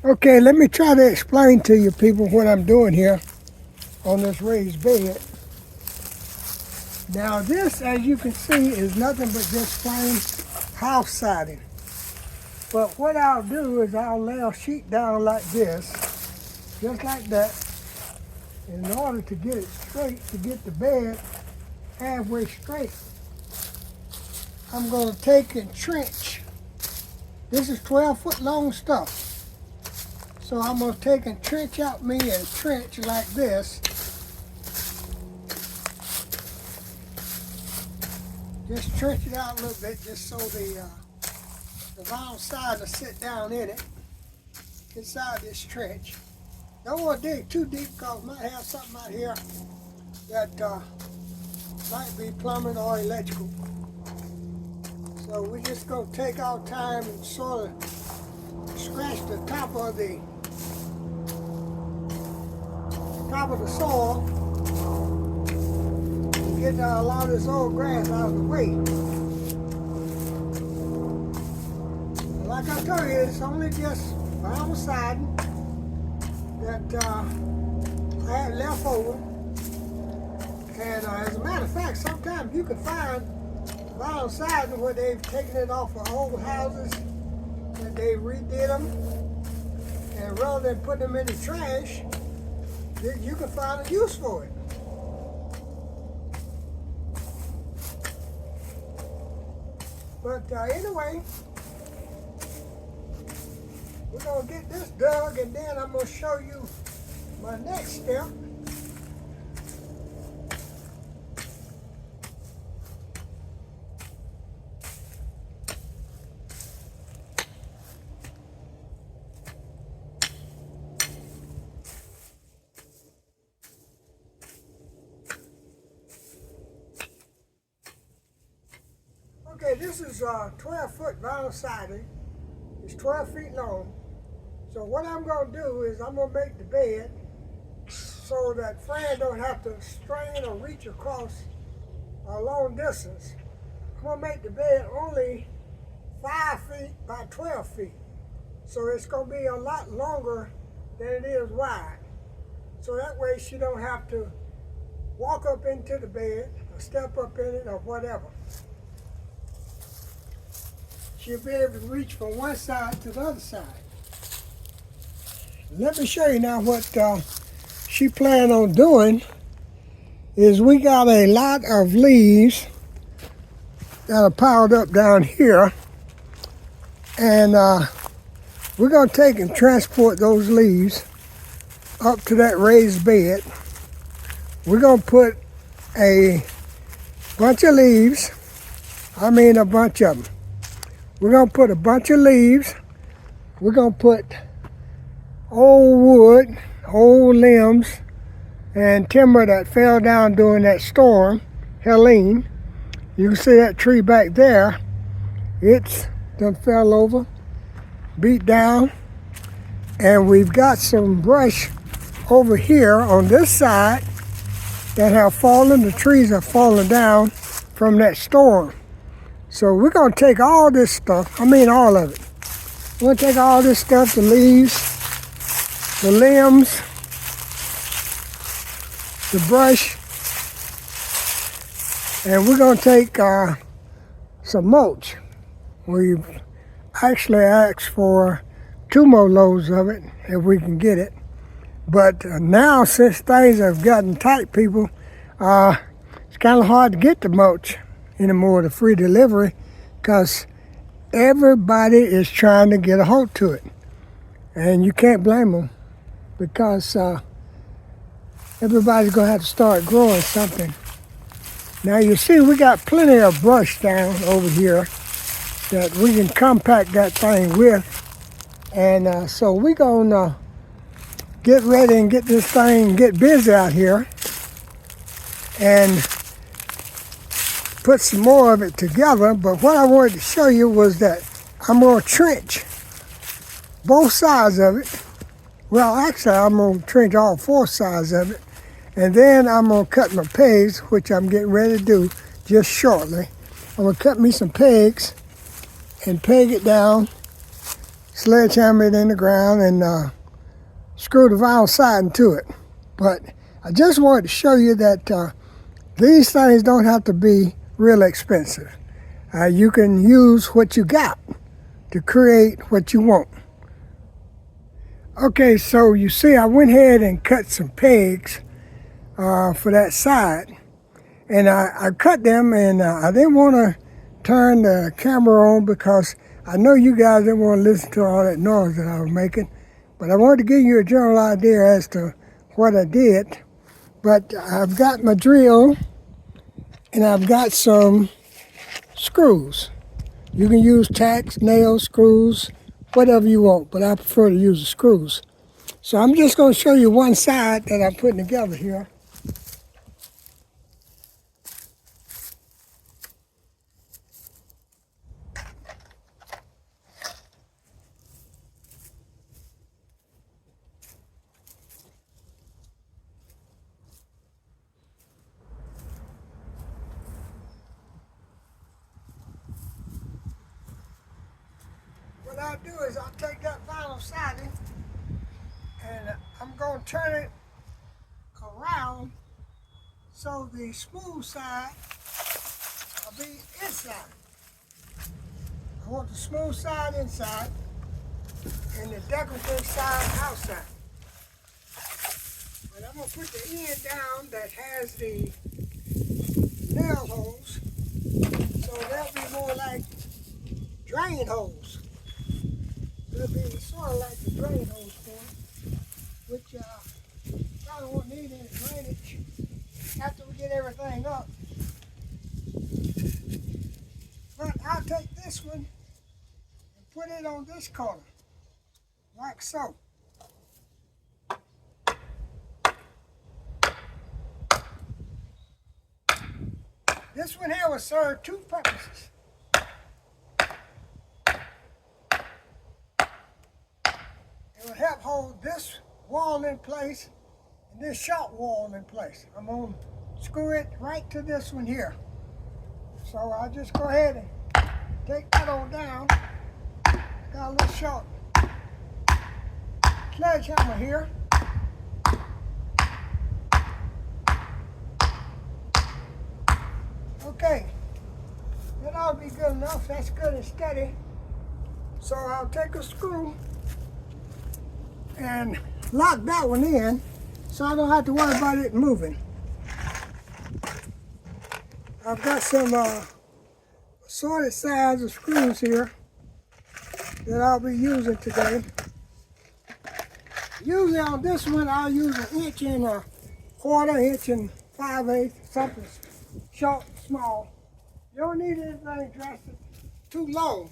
Okay, let me try to explain to you people what I'm doing here on this raised bed. Now this, as you can see, is nothing but just plain house siding. But what I'll do is I'll lay a sheet down like this, just like that, in order to get it straight, to get the bed halfway straight. I'm going to take and trench. This is 12-foot long stuff. So I'm going to take and trench out me a trench like this. Just trench it out a little bit just so the vinyl side will sit down in it, inside this trench. Don't want to dig too deep because I might have something out here that might be plumbing or electrical. So we're just going to take our time and sort of scratch the top of the soil and get a lot of this old grass out of the way. And like I told you, it's only just vinyl siding that I had left over. And as a matter of fact, sometimes you can find vinyl siding where they've taken it off of old houses and they redid them, and rather than putting them in the trash, you can find a use for it. But anyway, we're going to get this dug, and then I'm going to show you my next step. Okay, this is 12-foot vinyl siding. It's 12 feet long. So what I'm going to do is I'm going to make the bed so that Fran don't have to strain or reach across a long distance. I'm going to make the bed only 5 feet by 12 feet. So it's going to be a lot longer than it is wide. So that way she don't have to walk up into the bed or step up in it or whatever. She'll be able to reach from one side to the other side. Let me show you now what she planned on doing. Is we got a lot of leaves that are piled up down here, and we're going to take and transport those leaves up to that raised bed. We're going to put a bunch of leaves, a bunch of them. We're going to put a bunch of leaves. We're going to put old wood, old limbs, and timber that fell down during that storm, Helene. You can see that tree back there. It's done fell over, beat down. And we've got some brush over here on this side that have fallen. The trees have fallen down from that storm. So we're going to take all this stuff, all of it. We're going to take all this stuff, the leaves, the limbs, the brush, and we're going to take some mulch. We've actually asked for 2 more loads of it if we can get it. But now, since things have gotten tight, people, it's kind of hard to get the mulch anymore, the free delivery, because everybody is trying to get a hold to it. And you can't blame them, because everybody's going to have to start growing something. Now you see we got plenty of brush down over here that we can compact that thing with. And so we're going to get ready and get this thing, get busy out here and put some more of it together. But what I wanted to show you was that I'm going to trench both sides of it. Well, actually, I'm going to trench all 4 sides of it. And then I'm going to cut my pegs, which I'm getting ready to do just shortly. I'm going to cut me some pegs and peg it down sledgehammer it in the ground and screw the vinyl siding to it. But I just wanted to show you that these things don't have to be real expensive. You can use what you got to create what you want. Okay, so you see I went ahead and cut some pegs for that side. And I cut them, and I didn't want to turn the camera on because I know you guys didn't want to listen to all that noise that I was making. But I wanted to give you a general idea as to what I did. But I've got my drill, and I've got some screws. You can use tacks, nails, screws, whatever you want, but I prefer to use the screws. So I'm just going to show you one side that I'm putting together here. What I'll do is I'll take that vinyl siding and I'm going to turn it around so the smooth side will be inside. I want the smooth side inside and the decorative side outside. But I'm going to put the end down that has the nail holes, so they'll be more like drain holes. They'll be sort of like the drain hose for, which probably won't need any drainage after we get everything up. But I'll take this one and put it on this corner, like so. This one here will serve two purposes. It will help hold this wall in place and this short wall in place. I'm going to screw it right to this one here. So I'll just go ahead and take that on down. Got a little short sledgehammer here. Okay, that ought to be good enough. That's good and steady. So I'll take a screw and lock that one in so I don't have to worry about it moving. I've got some assorted size of screws here that I'll be using today. Usually on this one I'll use 1 inch and 1/4 inch and 5/8, something short and small. You don't need anything drastic too long.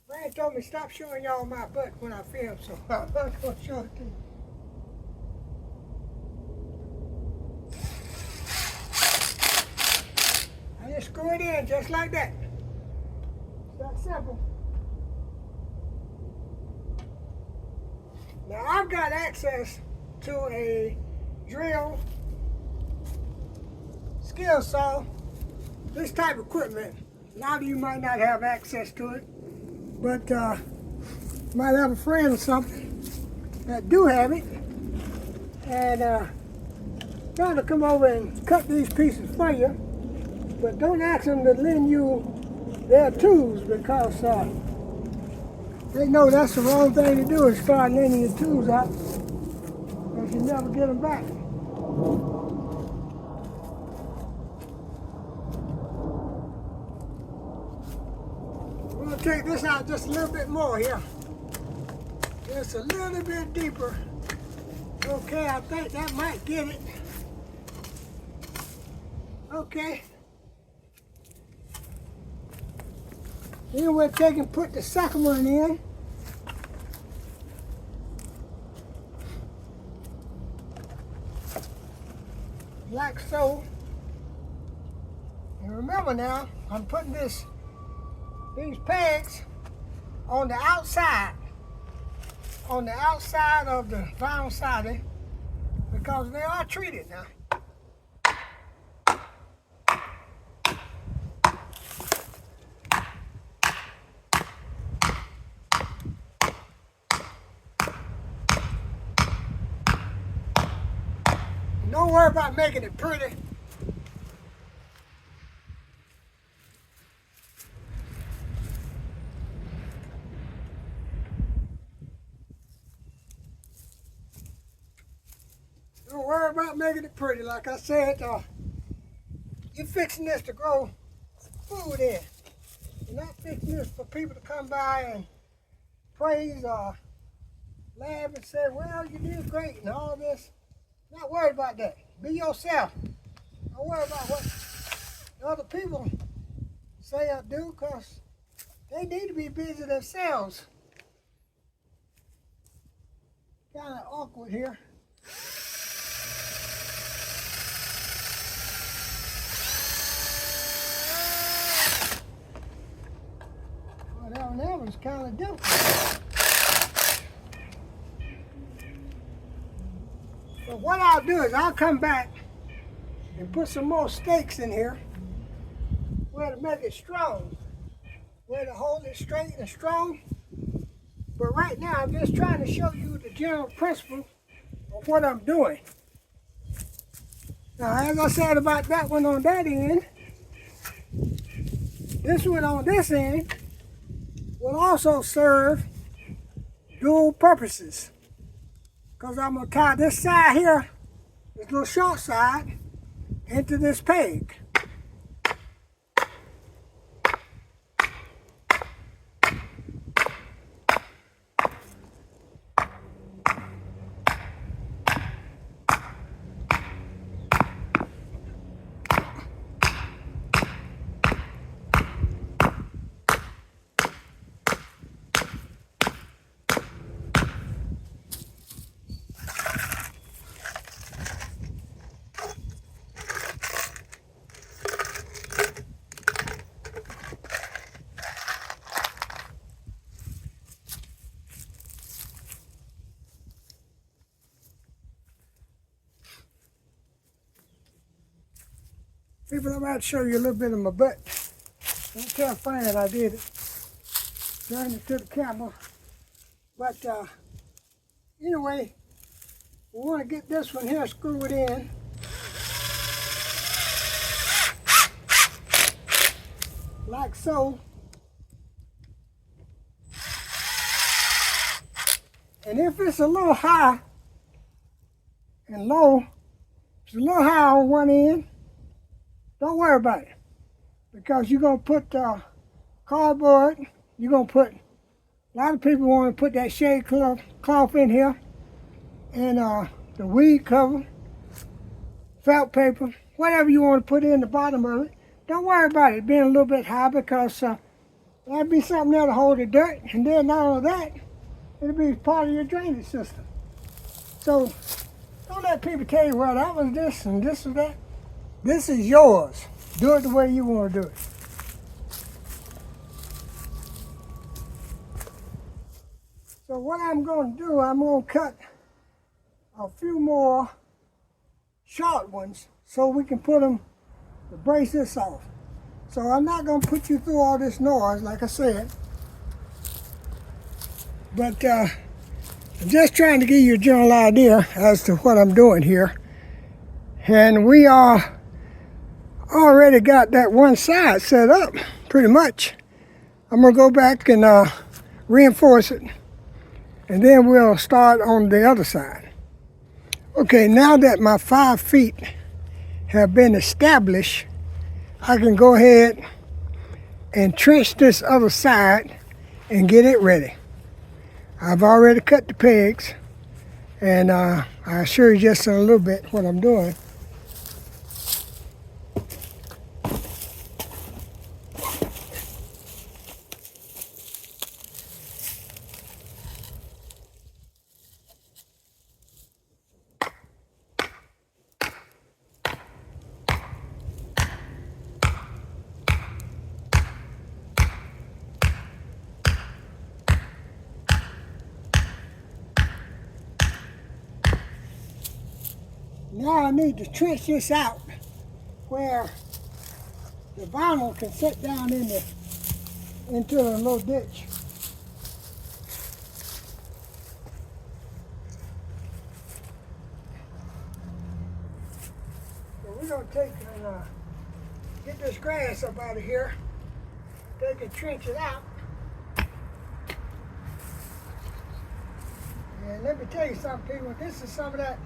Rand told me stop showing y'all my butt when I film, so I'm not going to show it to you. I just screw it in just like that. It's that simple. Now I've got access to a drill, skill saw, this type of equipment. A lot of you might not have access to it, but might have a friend or something that do have it, and trying to come over and cut these pieces for you, but don't ask them to lend you their tools because they know that's the wrong thing to do is start lending your tools out because you never get them back. We're going to take this out just a little bit more here. Just a little bit deeper. Okay, I think that might get it. Okay. Then we'll take and put the second one in. Like so. And remember now, I'm putting these pegs on the outside of the vinyl siding because they are treated now. Don't worry about making it pretty. Don't worry about making it pretty. Like I said, you're fixing this to grow food in. You're not fixing this for people to come by and praise or laugh and say, well, you did great and all this. Not worried about that. Be yourself. Don't worry about what other people say or do, because they need to be busy themselves. Kind of awkward here. Well, that was kind of different. So what I'll do is I'll come back and put some more stakes in here where to make it strong, where to hold it straight and strong. But right now I'm just trying to show you the general principle of what I'm doing. Now, as I said about that one on that end, this one on this end will also serve dual purposes. Because I'm going to tie this side here, this little short side, into this peg. People, I'm about to show you a little bit of my butt. Don't tell Fran I did it. Turn it to the camera. But anyway, we want to get this one here screwed in. Like so. And if it's a little high and low, it's a little high on one end, don't worry about it, because you're going to put cardboard, you're going to put, a lot of people want to put that shade cloth in here, and the weed cover, felt paper, whatever you want to put in the bottom of it. Don't worry about it being a little bit high, because that'll be something that'll hold the dirt, and then not only that, it'll be part of your drainage system. So don't let people tell you, well, that was this and this was that. This is yours. Do it the way you want to do it. So what I'm going to do, I'm going to cut a few more short ones so we can put them to brace this off. So I'm not going to put you through all this noise, like I said. But I'm just trying to give you a general idea as to what I'm doing here. And we are already got that one side set up, pretty much. I'm going to go back and reinforce it, and then we'll start on the other side. Okay, now that my 5 feet have been established, I can go ahead and trench this other side and get it ready. I've already cut the pegs, and I'll show you just in a little bit what I'm doing. Now I need to trench this out where the vinyl can sit down into a little ditch. we're going to take and get this grass up out of here. They can trench it out. And let me tell you something, people. This is some of that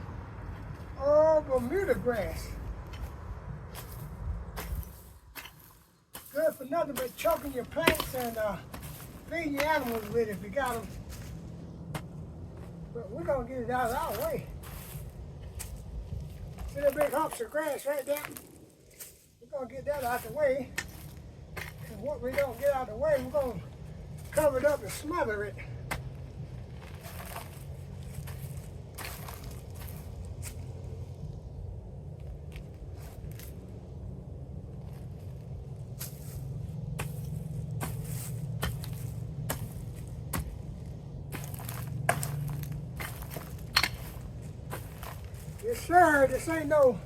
old Bermuda grass. Good for nothing but choking your plants and feeding your animals with it if you got them. But we're going to get it out of our way. See the big humps of grass right there? We're going to get that out of the way. And what we don't get out of the way, we're going to cover it up and smother it. Yes, sir, this ain't no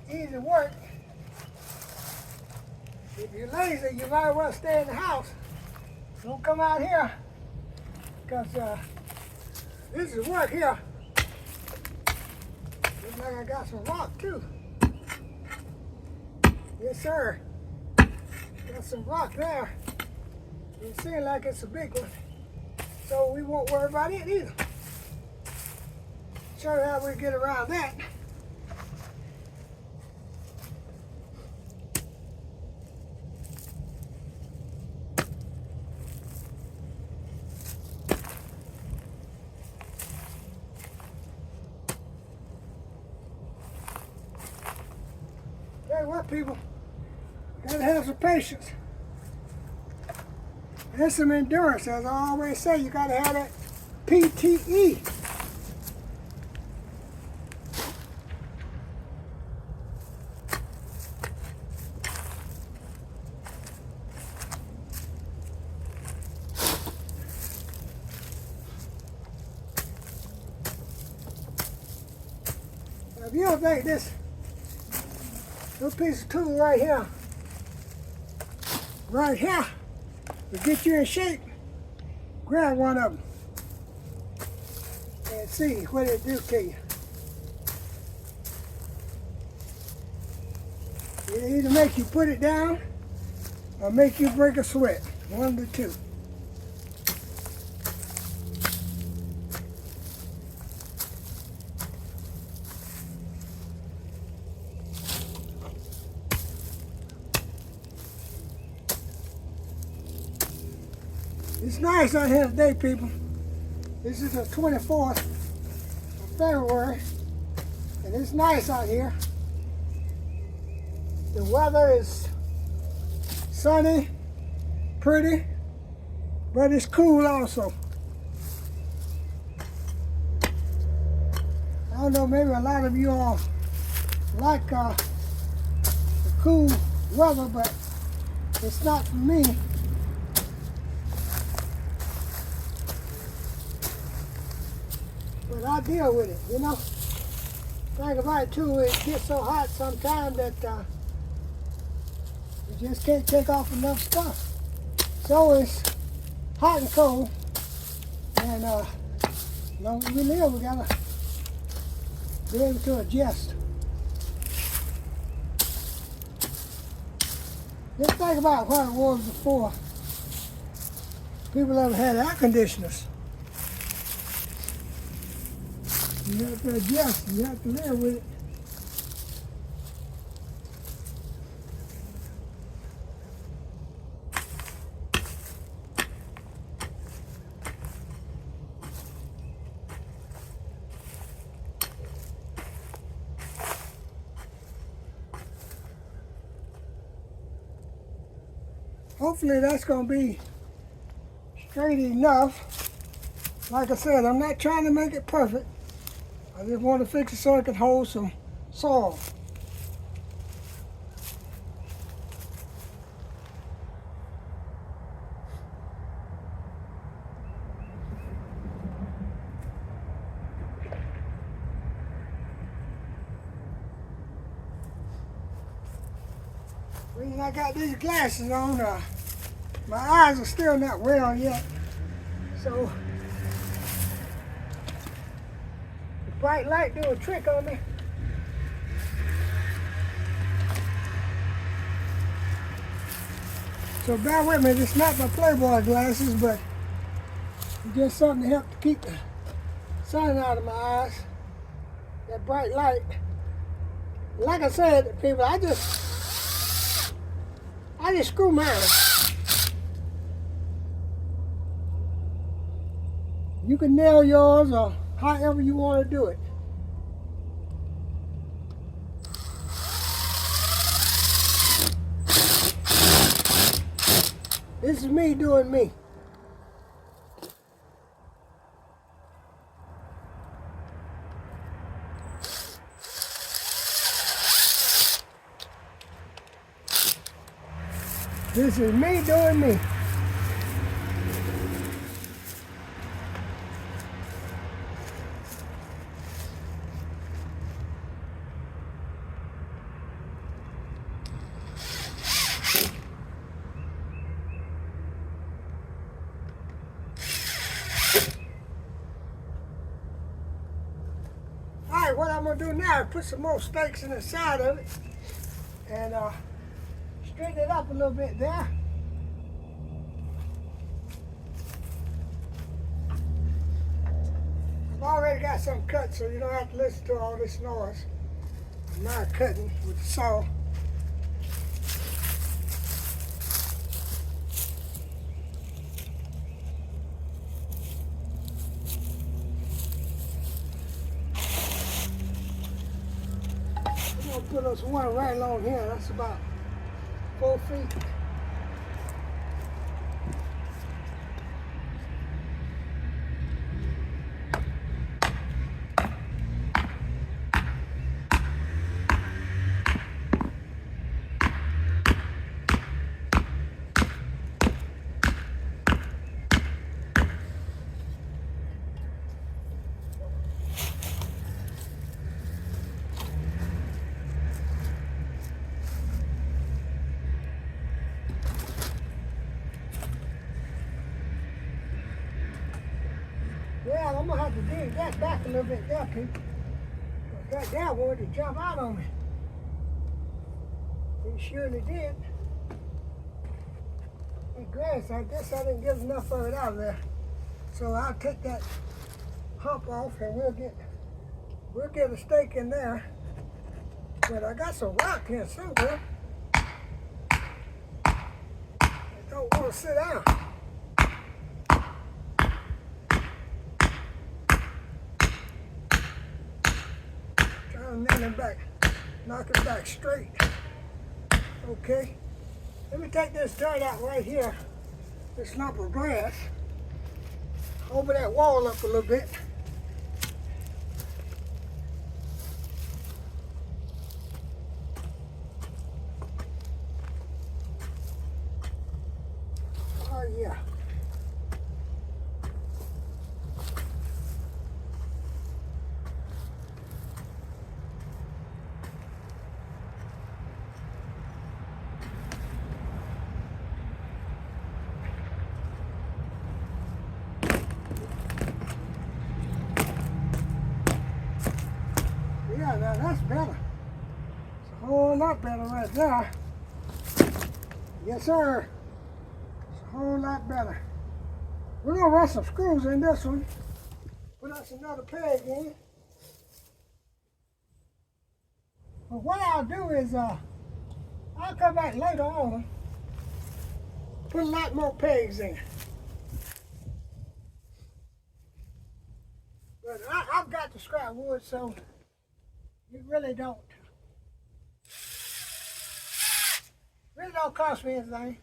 easy work. If you're lazy, you might as well stay in the house. Don't come out here, because this is work here. Looks like I got some rock too. Yes, sir. Got some rock there. It seems like it's a big one, so we won't worry about it either. Show you how we get around that. Tell you what, people, gotta have some patience and some endurance. As I always say, you gotta have that PTE. If you don't think this little piece of tool right here will get you in shape, grab one of them and see what it do to you. It'll either make you put it down or make you break a sweat. One of the two. It's nice out here today, people. This is the 24th of February, and it's nice out here. The weather is sunny, pretty, but it's cool also. I don't know, maybe a lot of you all like the cool weather, but it's not for me. But I deal with it, you know. Think about it too, it gets so hot sometimes that you just can't take off enough stuff. So it's hot and cold, and as long as we live, we gotta be able to adjust. Just think about what it was before people ever had air conditioners. You have to adjust, you have to live with it. Hopefully that's going to be straight enough. Like I said, I'm not trying to make it perfect. I just want to fix it so it can hold some soil. When I got these glasses on, my eyes are still not well yet, so the bright light do a trick on me. So bear with me, it's not my Playboy glasses, but it's just something to help to keep the sun out of my eyes. That bright light. Like I said, people, I just screw mine. You can nail yours or however you want to do it. This is me doing me. This is me doing me. Alright, what I'm going to do now is put some more stakes in the side of it and straighten it up a little bit there. I've already got some cut, so you don't have to listen to all this noise. I'm not cutting with the saw. I'm going to put us one right along here. That's about 4 feet. Yeah, I'm going to have to dig that back a little bit there, people. That wanted to jump out on me. He surely did. That grass, I guess I didn't get enough of it out of there. So I'll take that hump off and we'll get a stake in there. But I got some rock here somewhere. I don't want to sit down. Nail it back, knock it back straight. Okay, let me take this dirt out right here, this lump of grass. Open that wall up a little bit. Oh yeah. Yeah, now that's better. It's a whole lot better right there. Yes, sir. It's a whole lot better. We're going to run some screws in this one. Put us another peg in. But what I'll do is, I'll come back later on, put a lot more pegs in. But I've got the scrap wood, so it really don't cost me anything.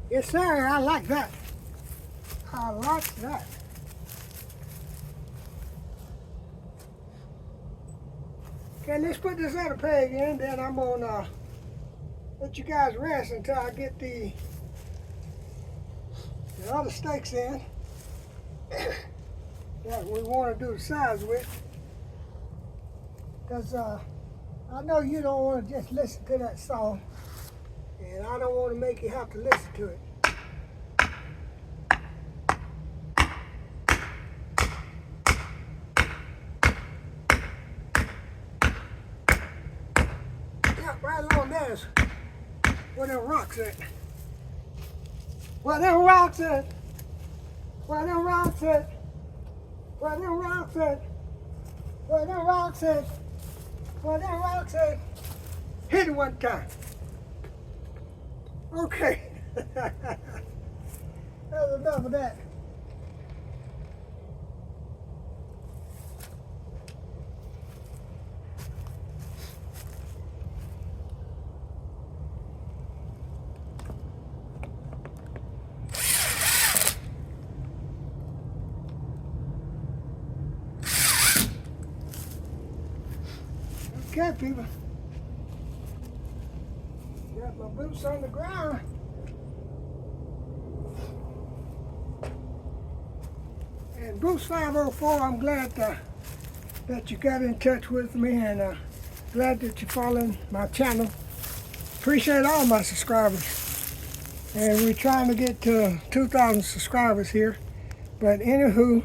Yes, sir, I like that. I like that. Okay, let's put this other peg in, then I'm gonna let you guys rest until I get the other stakes in. that we want to do the sides with. Because I know you don't want to just listen to that song, and I don't want to make you have to listen to it. Yeah, right along there's where them rocks at. Where them rocks at? Where them rocks at? Where them rocks at? Where them rocks at? Where them rocks at? Hit it one time. Okay. That's enough of that. Okay, people. Got my boots on the ground. And Bruce 504, I'm glad that you got in touch with me, and glad that you're following my channel. Appreciate all my subscribers. And we're trying to get to 2,000 subscribers here. But anywho,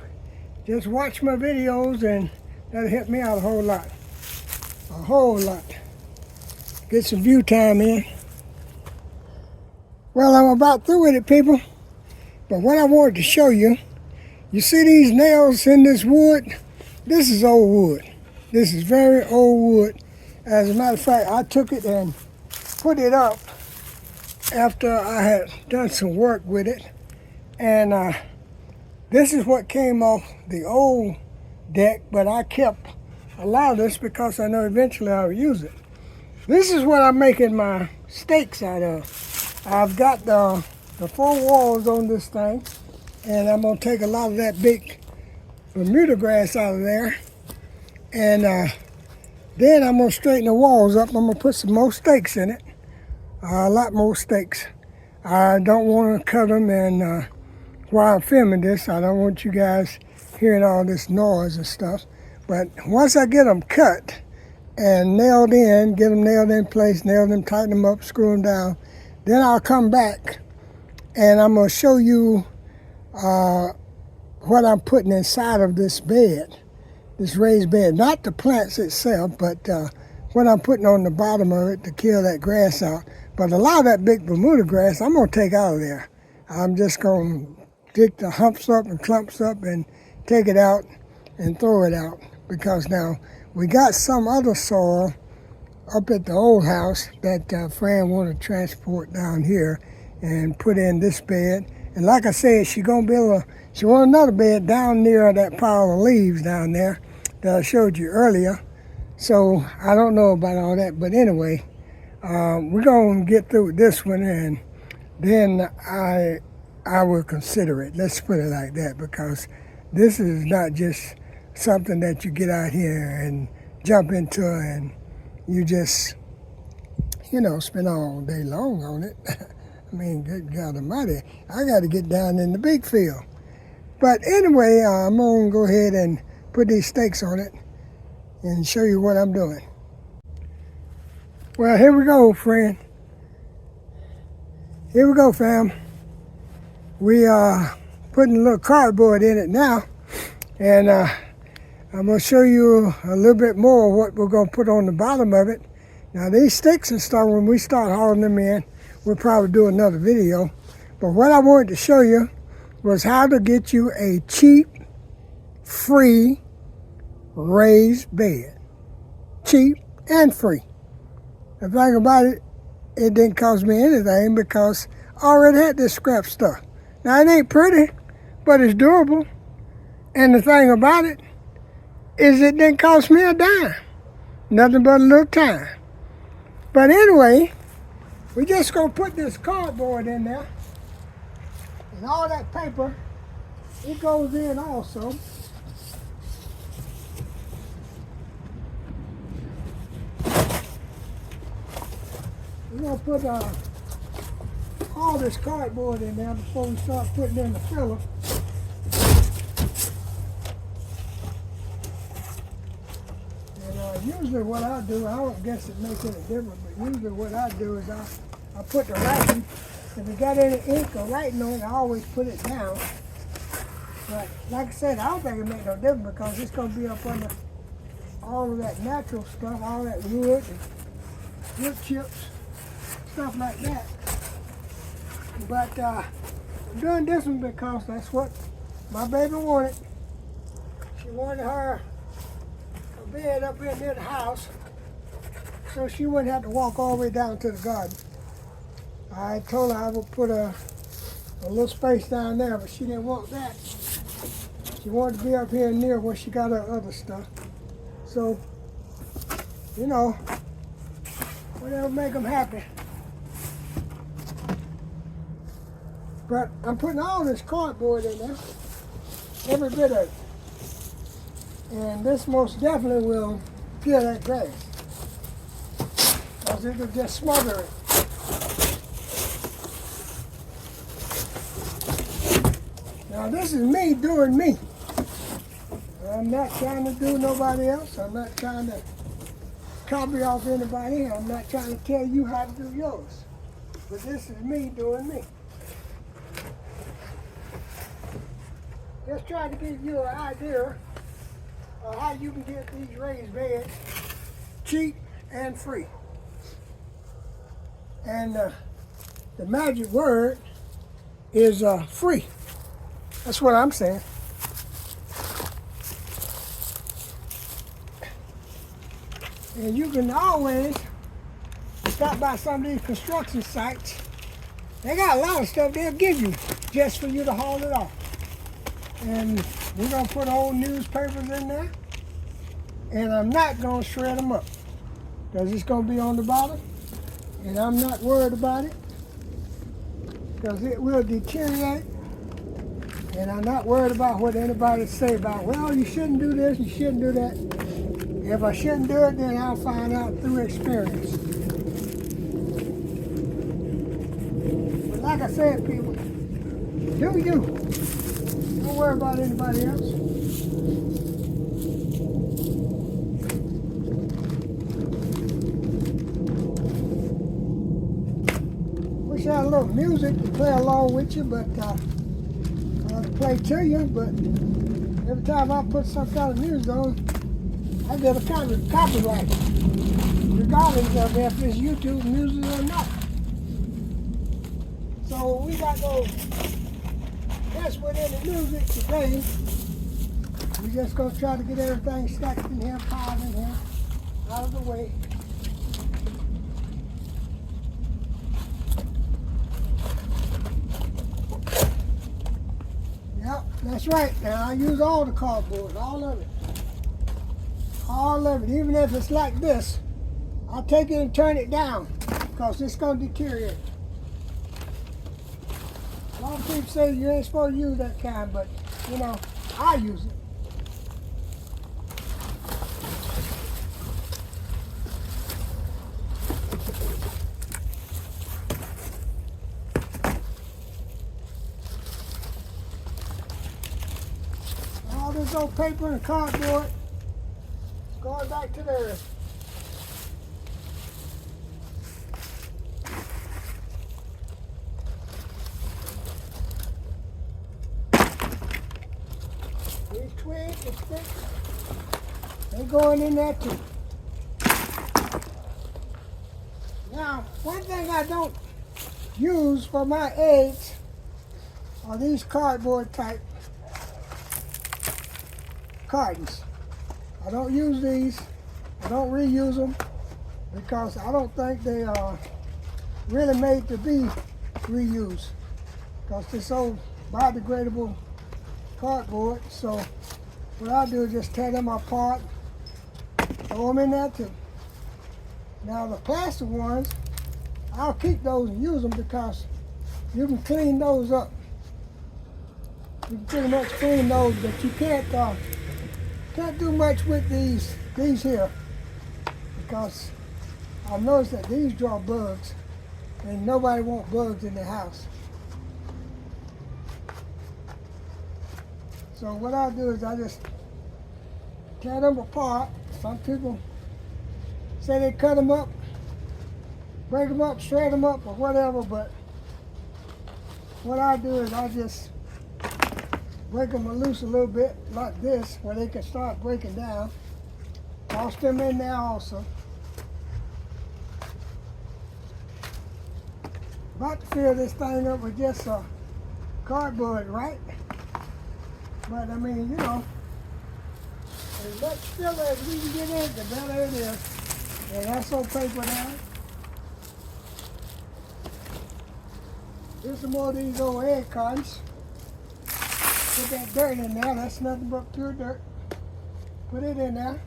just watch my videos and that'll help me out a whole lot. A whole lot. Get some view time in. Well, I'm about through with it, people. But what I wanted to show you, you see these nails in this wood? This is old wood. This is very old wood. As a matter of fact, I took it and put it up after I had done some work with it. And this is what came off the old deck, but I kept a lot of this because I know eventually I'll use it. This is what I'm making my stakes out of. I've got the 4 walls on this thing, and I'm going to take a lot of that big Bermuda grass out of there, and then I'm going to straighten the walls up. I'm going to put some more stakes in it, a lot more stakes. I don't want to cut them, and while I'm filming this, I don't want you guys hearing all this noise and stuff. But once I get them cut and nailed in, get them nailed in place, nail them, tighten them up, screw them down, then I'll come back and I'm going to show you what I'm putting inside of this bed, this raised bed. Not the plants itself, but what I'm putting on the bottom of it to kill that grass out. But a lot of that big Bermuda grass, I'm going to take out of there. I'm just going to dig the humps up and clumps up and take it out and throw it out. Because now we got some other soil up at the old house that Fran wanted to transport down here and put in this bed. And like I said, she wants another bed down near that pile of leaves down there that I showed you earlier. So I don't know about all that, but anyway, we're gonna get through this one, and then I will consider it. Let's put it like that, because this is not just something that you get out here and jump into and you just, spend all day long on it. I mean, good God almighty, I got to get down in the big field. But anyway, I'm going to go ahead and put these stakes on it and show you what I'm doing. Well, here we go, friend. Here we go, fam. We are putting a little cardboard in it now, and I'm going to show you a little bit more of what we're going to put on the bottom of it. Now, these sticks and stuff, when we start hauling them in, we'll probably do another video. But what I wanted to show you was how to get you a cheap, free raised bed. Cheap and free. The thing about it, it didn't cost me anything because I already had this scrap stuff. Now, it ain't pretty, but it's durable. And the thing about it is it didn't cost me a dime. Nothing but a little time. But anyway, we're just going to put this cardboard in there. And all that paper, it goes in also. We're going to put all this cardboard in there before we start putting in the filler. usually what I do, I don't guess it makes any difference, but usually what I do is I put the writing, if it got any ink or writing on it, I always put it down. But like I said, I don't think it makes no difference because it's going to be up under all of that natural stuff, all that wood and wood chips, stuff like that. But I'm doing this one because that's what my baby wanted. She wanted her bed up here near the house so she wouldn't have to walk all the way down to the garden. I told her I would put a little space down there, but she didn't want that. She wanted to be up here near where she got her other stuff. So, you know, whatever make them happy. But I'm putting all this cardboard in there, every bit of it. And this most definitely will kill that grass, because it will just smother it. Now this is me doing me. I'm not trying to do nobody else. I'm not trying to copy off anybody. I'm not trying to tell you how to do yours. But this is me doing me. Just trying to give you an idea of how you can get these raised beds cheap and free. And the magic word is free. That's what I'm saying. And you can always stop by some of these construction sites. They got a lot of stuff they'll give you just for you to haul it off. And we're going to put old newspapers in there. And I'm not going to shred them up, because it's going to be on the bottom. And I'm not worried about it, because it will deteriorate. And I'm not worried about what anybody say about, well, you shouldn't do this, you shouldn't do that. If I shouldn't do it, then I'll find out through experience. But like I said, people, do you. Don't worry about anybody else. Wish I had a little music to play along with you, but I'll play to you. But every time I put some kind of music on, I get a kind of copyright, regardless of if it's YouTube music or not. So we got no mess with any music today. We're just going to try to get everything stacked in here, piled in here, out of the way. Yep, that's right. Now I use all the cardboard, all of it. All of it, even if it's like this, I'll take it and turn it down, because it's going to deteriorate. A lot of people say you ain't supposed to use that kind, but, you know, I use it. All this old paper and cardboard, going back to the earth. These twigs and sticks, they going in there too. Now, one thing I don't use for my eggs are these cardboard type cartons. I don't use these. I don't reuse them, because I don't think they are really made to be reused, because they're so biodegradable cardboard. So what I do is just tear them apart, throw them in there too. Now the plastic ones, I'll keep those and use them, because you can clean those up. You can pretty much clean those, but you can't do much with these here, because I've noticed that these draw bugs, and nobody wants bugs in their house. So what I do is I just tear them apart. Some people say they cut them up, break them up, shred them up, or whatever, but what I do is I just break them loose a little bit like this where they can start breaking down. Toss them in there also. About to fill this thing up with just cardboard, right? But I mean, you know, as much filler as we can get in, the better it is. And that's some paper there. Here's some more of these old egg cartons. Put that dirt in there. That's nothing but pure dirt. Put it in there.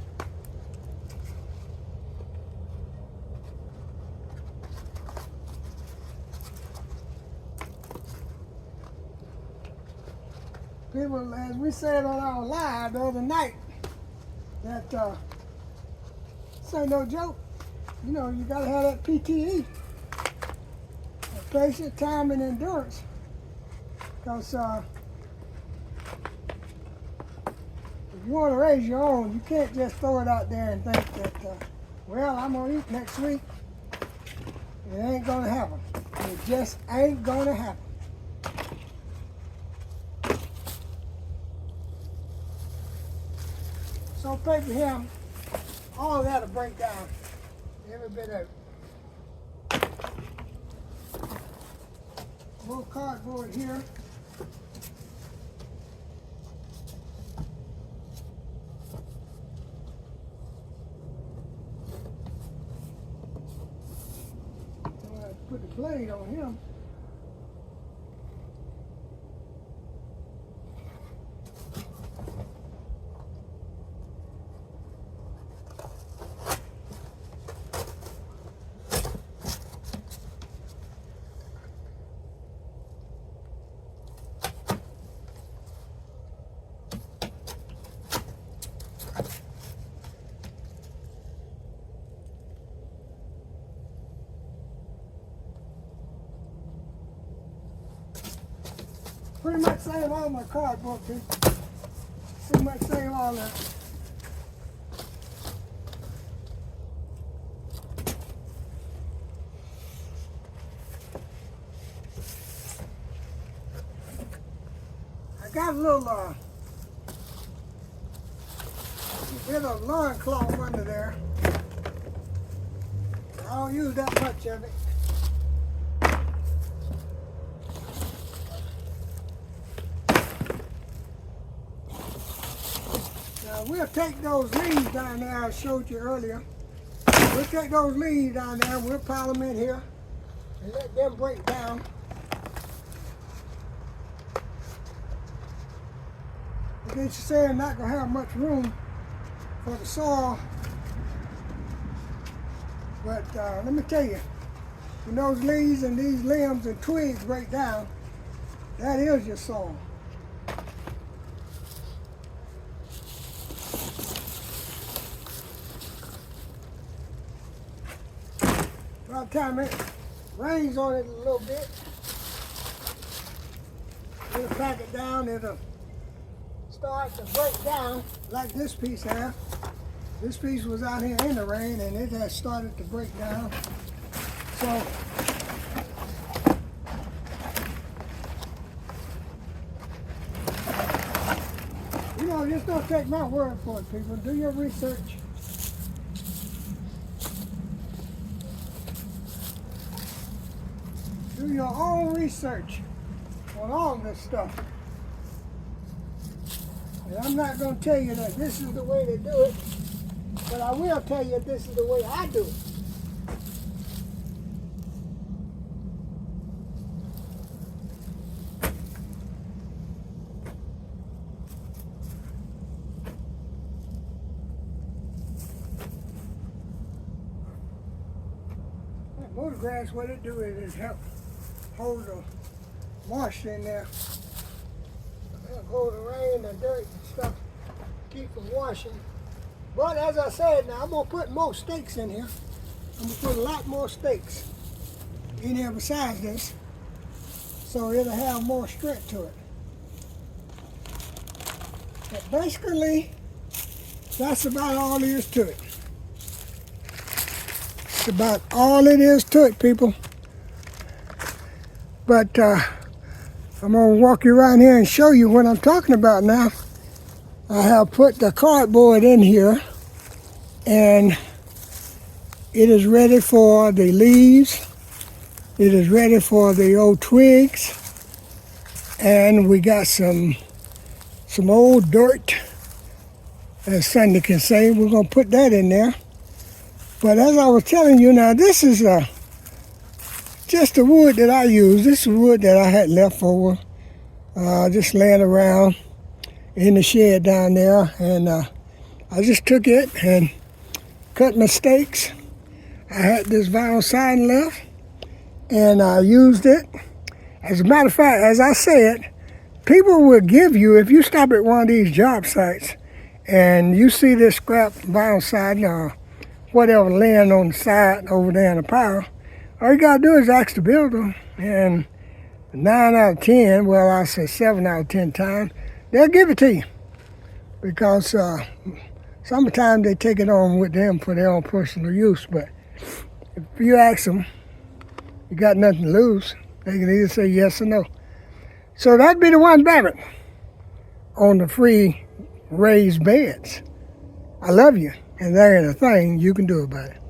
People, as we said on our live the other night, that this ain't no joke. You know, you gotta have that PTE, patience, time, and endurance. Because if you want to raise your own, you can't just throw it out there and think that, well, I'm gonna eat next week. It ain't gonna happen. It just ain't gonna happen. So paper here, all of that'll break down, every bit of it. More cardboard here. I'm gonna put the blade on him. Pretty much save all my cardboard, people. Pretty much save all that. I got a little bit of lawn cloth under there. I don't use that much of it. We'll take those leaves down there I showed you earlier. We'll take those leaves down there and we'll pile them in here and let them break down. But then you say I'm not going to have much room for the soil. But let me tell you, when those leaves and these limbs and twigs break down, that is your soil. By the time it rains on it a little bit, we'll pack it down, it'll start to break down like this piece here. This piece was out here in the rain and it has started to break down. So, you know, just don't take my word for it, people. Do your research. Do your own research on all this stuff. And I'm not going to tell you that this is the way to do it, but I will tell you this is the way I do it. That motor grass, what it do is help hold the moisture in there. Help hold the rain, the dirt and stuff, keep from washing. But as I said, now I'm going to put more stakes in here. I'm going to put a lot more stakes in here besides this, so it'll have more strength to it. But basically, that's about all there is to it. That's about all it is to it, people. But I'm going to walk you around here and show you what I'm talking about now. I have put the cardboard in here, and it is ready for the leaves. It is ready for the old twigs. And we got some old dirt, as Sunday can say. We're going to put that in there. But as I was telling you now, this is just the wood that I use. This is wood that I had left over, just laying around in the shed down there. And I just took it and cut my stakes. I had this vinyl siding left, and I used it. As a matter of fact, as I said, people will give you, if you stop at one of these job sites and you see this scrap vinyl siding or whatever laying on the side over there in the pile, all you gotta do is ask the builder, and 9 out of 10, well, I say 7 out of 10 times, they'll give it to you. Because sometimes they take it on with them for their own personal use, but if you ask them, you got nothing to lose. They can either say yes or no. So that'd be the one Babbitt on the free raised beds. I love you, and there ain't a thing you can do about it.